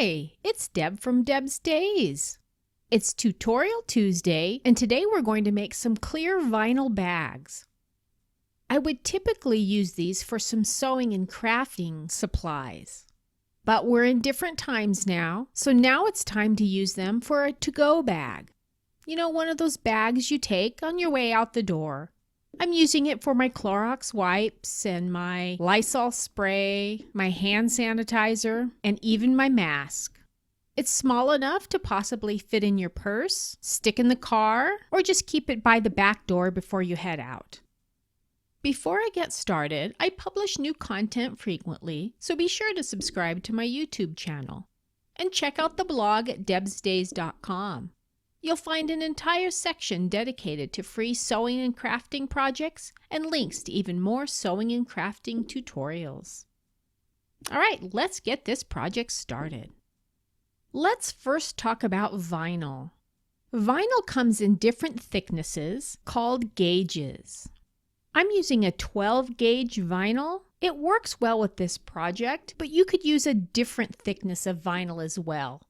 Hi, it's Deb from Deb's Days. It's Tutorial Tuesday, and today we're going to make some clear vinyl bags. I would typically use these for some sewing and crafting supplies. But we're in different times now, so now it's time to use them for a to-go bag. You know, one of those bags you take on your way out the door. I'm using it for my Clorox wipes and my Lysol spray, my hand sanitizer, and even my mask. It's small enough to possibly fit in your purse, stick in the car, or just keep it by the back door before you head out. Before I get started, I publish new content frequently, so be sure to subscribe to my YouTube channel. And check out the blog at debsdays.com. You'll find an entire section dedicated to free sewing and crafting projects and links to even more sewing and crafting tutorials. All right, let's get this project started. Let's first talk about vinyl. Vinyl comes in different thicknesses called gauges. I'm using a 12 gauge vinyl. It works well with this project, but you could use a different thickness of vinyl as well.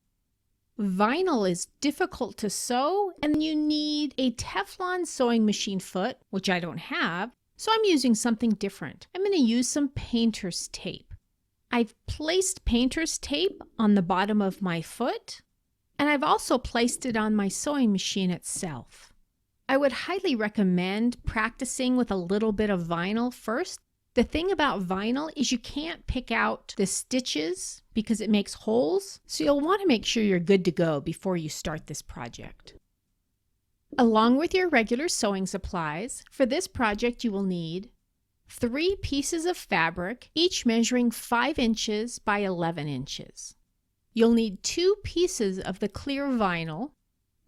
Vinyl is difficult to sew, and you need a Teflon sewing machine foot, which I don't have, so I'm using something different. I'm going to use some painter's tape. I've placed painter's tape on the bottom of my foot, and I've also placed it on my sewing machine itself. I would highly recommend practicing with a little bit of vinyl first. The thing about vinyl is you can't pick out the stitches because it makes holes, so you'll want to make sure you're good to go before you start this project. Along with your regular sewing supplies, for this project you will need 3 pieces of fabric, each measuring 5 inches by 11 inches. You'll need 2 pieces of the clear vinyl.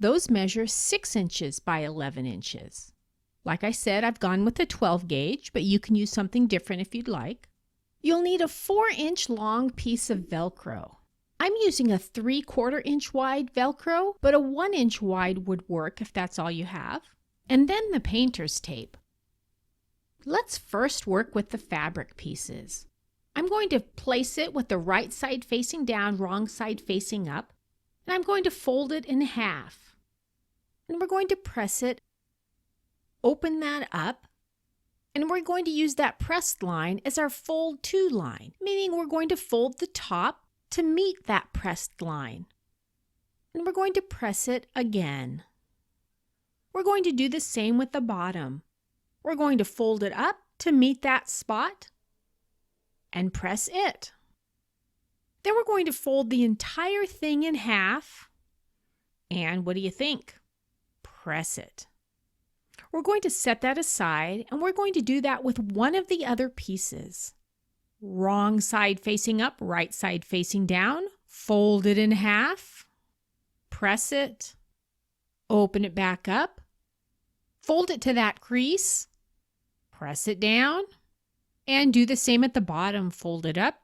Those measure 6 inches by 11 inches. Like I said, I've gone with a 12 gauge, but you can use something different if you'd like. You'll need a 4-inch long piece of velcro. I'm using a 3/4 inch wide velcro, but a 1-inch wide would work if that's all you have. And then the painter's tape. Let's first work with the fabric pieces. I'm going to place it with the right side facing down, wrong side facing up, and I'm going to fold it in half. And we're going to press it, open that up, and we're going to use that pressed line as our fold to line, meaning we're going to fold the top to meet that pressed line. And we're going to press it again. We're going to do the same with the bottom. We're going to fold it up to meet that spot and press it. Then we're going to fold the entire thing in half, and what do you think? Press it. We're going to set that aside, and we're going to do that with one of the other pieces. Wrong side facing up, right side facing down, fold it in half, press it, open it back up, fold it to that crease, press it down, and do the same at the bottom. Fold it up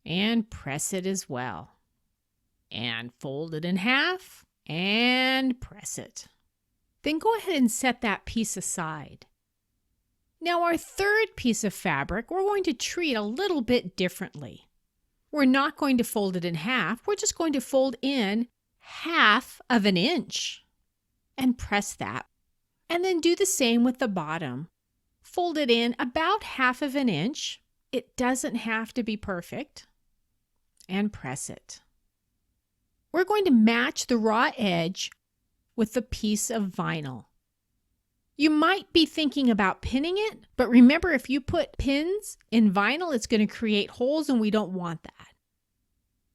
and press it as well. And fold it in half and press it. Then go ahead and set that piece aside. Now our third piece of fabric, we're going to treat a little bit differently. We're not going to fold it in half. We're just going to fold in 1/2 of an inch and press that. And then do the same with the bottom. Fold it in about 1/2 of an inch. It doesn't have to be perfect. And press it. We're going to match the raw edge with the piece of vinyl. You might be thinking about pinning it, but remember, if you put pins in vinyl, it's going to create holes, and we don't want that.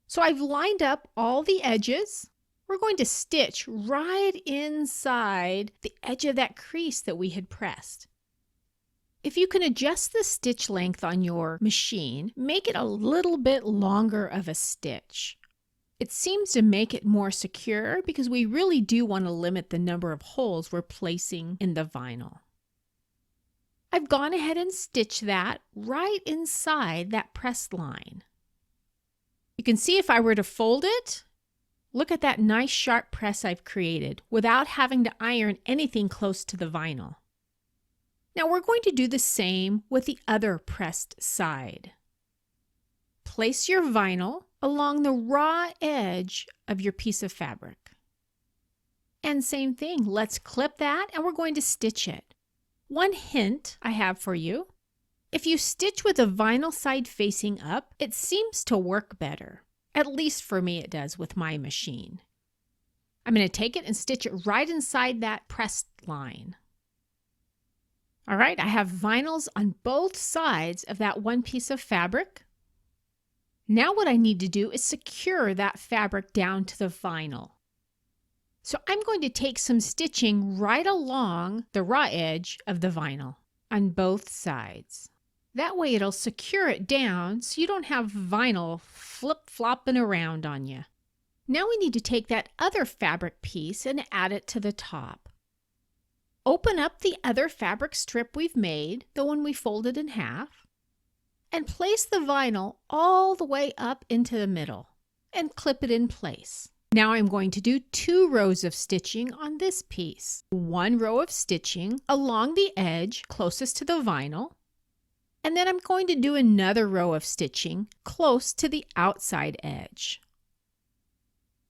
So I've lined up all the edges. We're going to stitch right inside the edge of that crease that we had pressed. If you can adjust the stitch length on your machine, make it a little bit longer of a stitch. It seems to make it more secure because we really do want to limit the number of holes we're placing in the vinyl. I've gone ahead and stitched that right inside that pressed line. You can see if I were to fold it, look at that nice sharp press I've created without having to iron anything close to the vinyl. Now we're going to do the same with the other pressed side. Place your vinyl along the raw edge of your piece of fabric. And same thing, let's clip that and we're going to stitch it. One hint I have for you: if you stitch with the vinyl side facing up, it seems to work better. At least for me it does with my machine. I'm going to take it and stitch it right inside that pressed line. All right, I have vinyls on both sides of that one piece of fabric. Now what I need to do is secure that fabric down to the vinyl. So I'm going to take some stitching right along the raw edge of the vinyl on both sides. That way it'll secure it down so you don't have vinyl flip-flopping around on you. Now we need to take that other fabric piece and add it to the top. Open up the other fabric strip we've made, the one we folded in half, and place the vinyl all the way up into the middle and clip it in place. Now I'm going to do 2 rows of stitching on this piece. 1 row of stitching along the edge closest to the vinyl, and then I'm going to do another row of stitching close to the outside edge.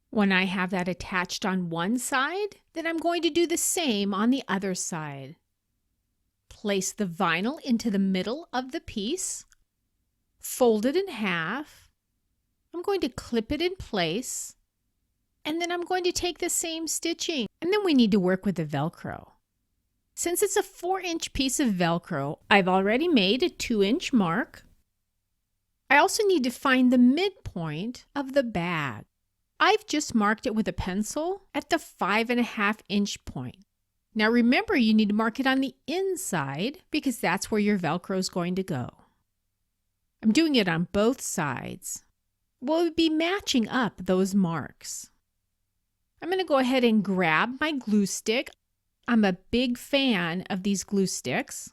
When I have that attached on one side, then I'm going to do the same on the other side. Place the vinyl into the middle of the piece, fold it in half. I'm going to clip it in place, and then I'm going to take the same stitching. And then we need to work with the velcro. Since it's a 4-inch piece of velcro, I've already made a 2-inch mark. I also need to find the midpoint of the bag. I've just marked it with a pencil at the 5.5-inch point. Now remember, you need to mark it on the inside because that's where your velcro is going to go. I'm doing it on both sides. We'll be matching up those marks. I'm going to go ahead and grab my glue stick. I'm a big fan of these glue sticks,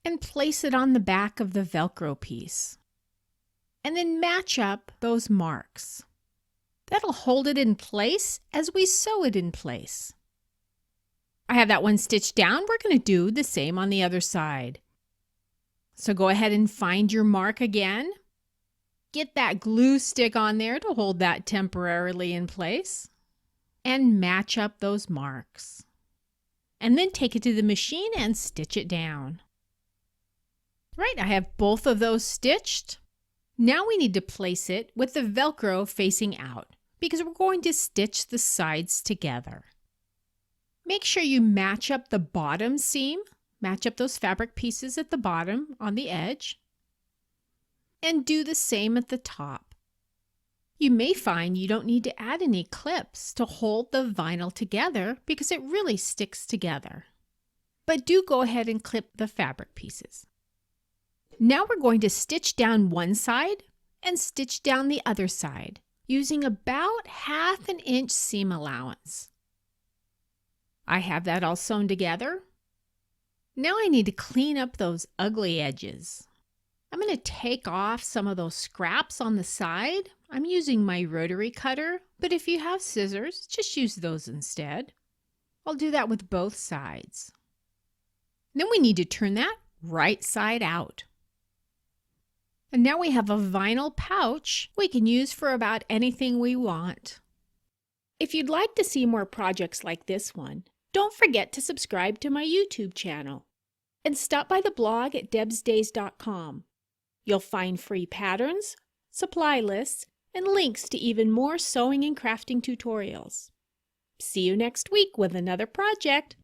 and place it on the back of the velcro piece. And then match up those marks. That'll hold it in place as we sew it in place. I have that one stitched down. We're going to do the same on the other side. So go ahead and find your mark again. Get that glue stick on there to hold that temporarily in place. And match up those marks. And then take it to the machine and stitch it down. Right, I have both of those stitched. Now we need to place it with the velcro facing out because we're going to stitch the sides together. Make sure you match up the bottom seam, match up those fabric pieces at the bottom on the edge, and do the same at the top. You may find you don't need to add any clips to hold the vinyl together because it really sticks together. But do go ahead and clip the fabric pieces. Now we're going to stitch down one side and stitch down the other side using about 1/2 inch seam allowance. I have that all sewn together. Now I need to clean up those ugly edges. I'm going to take off some of those scraps on the side. I'm using my rotary cutter, but if you have scissors, just use those instead. I'll do that with both sides. Then we need to turn that right side out. And now we have a vinyl pouch we can use for about anything we want. If you'd like to see more projects like this one, don't forget to subscribe to my YouTube channel and stop by the blog at debsdays.com. You'll find free patterns, supply lists, and links to even more sewing and crafting tutorials. See you next week with another project.